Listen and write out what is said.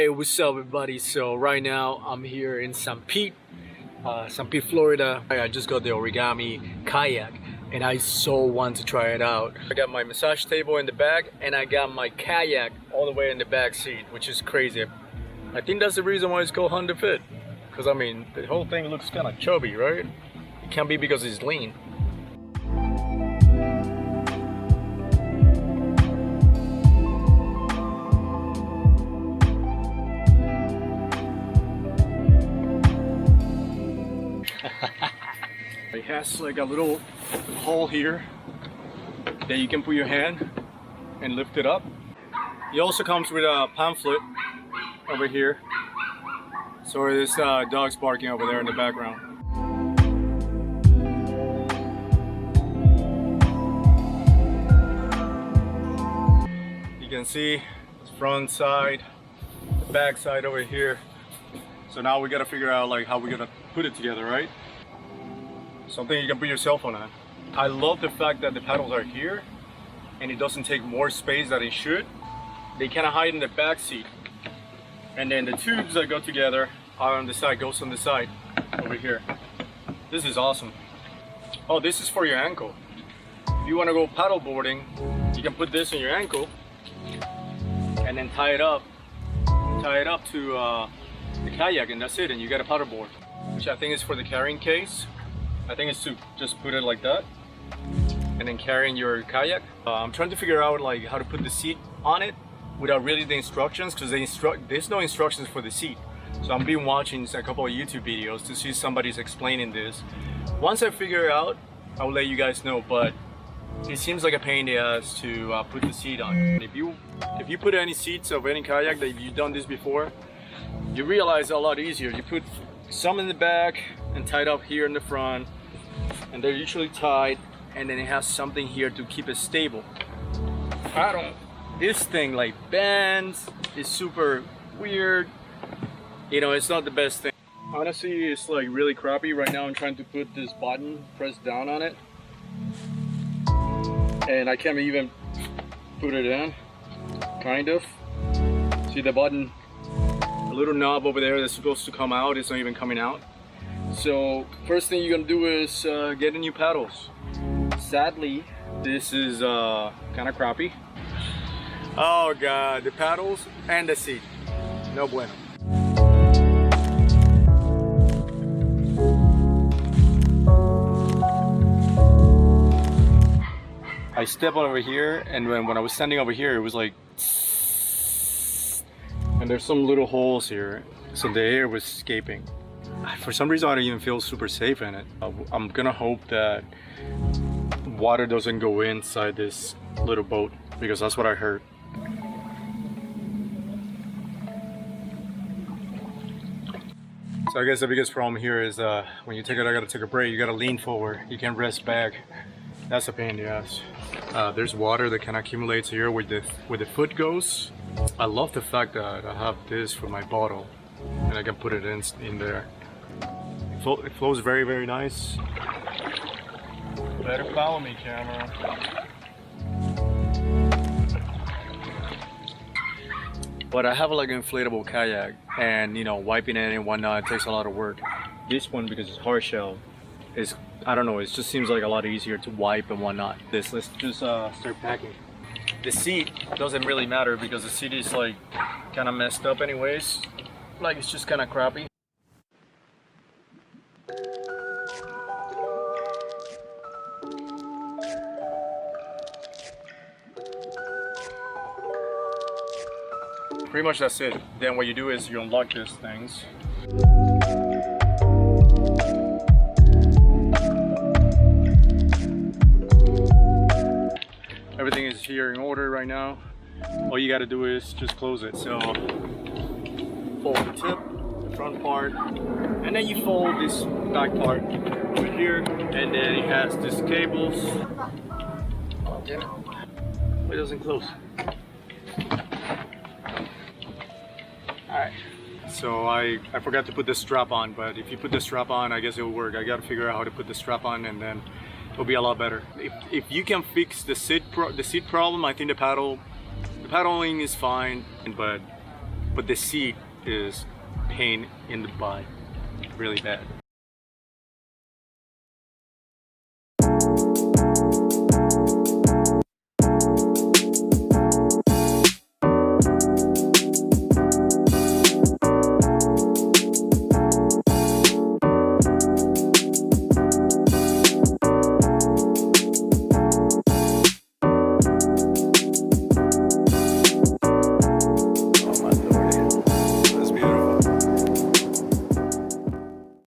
Hey, what's up everybody? So right now I'm here in St. Pete, Florida. I just got the Origami Kayak and I so want to try it out. I got my massage table in the back and I got my kayak all the way in the back seat, which is crazy. I think that's the reason why it's called Honda Fit. Because I mean, the whole thing looks kind of chubby, right? It can't be because it's lean. It has like a little hole here that you can put your hand and lift it up. It also comes with a pamphlet over here. Sorry, this dog's barking over there in the background. You can see the front side, the back side over here. So now we gotta figure out like how we're gonna put it together, right? Something you can put your cell phone on. I love the fact that the paddles are here and it doesn't take more space than it should. They kind of hide in the back seat. And then the tubes that go together are on the side, goes on the side over here. This is awesome. Oh, this is for your ankle. If you want to go paddle boarding, you can put this on your ankle and then tie it up to the kayak, and that's it, and you got a paddle board, which I think is for the carrying case. I think it's to just put it like that and then carrying your kayak. I'm trying to figure out like how to put the seat on it without really the instructions, because there's no instructions for the seat. So I've been watching a couple of YouTube videos to see if somebody's explaining this. Once I figure it out, I'll let you guys know, but it seems like a pain in the ass to put the seat on. If you put any seats of any kayak that you've done this before, you realize a lot easier. You put some in the back and tied up here in the front, and they're usually tied, and then it has something here to keep it stable. This thing like bends, is super weird. You know, it's not the best thing. Honestly, it's like really crappy. Right now I'm trying to put this button pressed down on it, and I can't even put it in, kind of. See the button? A little knob over there that's supposed to come out, it's not even coming out. So first thing you're gonna do is get new paddles. Sadly, this is kind of crappy. Oh god, the paddles and the seat, no bueno. I stepped over here, and when I was standing over here, it was like, and there's some little holes here, so the air was escaping. For some reason I don't even feel super safe in it. I'm gonna hope that water doesn't go inside this little boat, because that's what I heard. So I guess the biggest problem here is when you gotta take a break, you gotta lean forward, you can't rest back. That's a pain in the ass. There's water that can accumulate here where the foot goes. I love the fact that I have this for my bottle and I can put it in there. It flows very, very nice. Better follow me, camera. But I have like an inflatable kayak, and you know, wiping it and whatnot, it takes a lot of work. This one, because it's hard shell, is, I don't know, it just seems like a lot easier to wipe and whatnot. Let's just start packing. The seat doesn't really matter because the seat is like kind of messed up anyways. Like it's just kind of crappy. Pretty much that's it. Then what you do is you unlock these things. Everything is here in order right now. All you gotta do is just close it. So fold the tip, the front part, and then you fold this back part over here, and then it has these cables. Oh, damn it. It doesn't close. Alright. So I forgot to put this strap on, but if you put the strap on, I guess it'll work. I gotta figure out how to put the strap on, and then it'll be a lot better. If you can fix the seat problem, I think the paddling is fine, but but the seat is pain in the butt, really bad.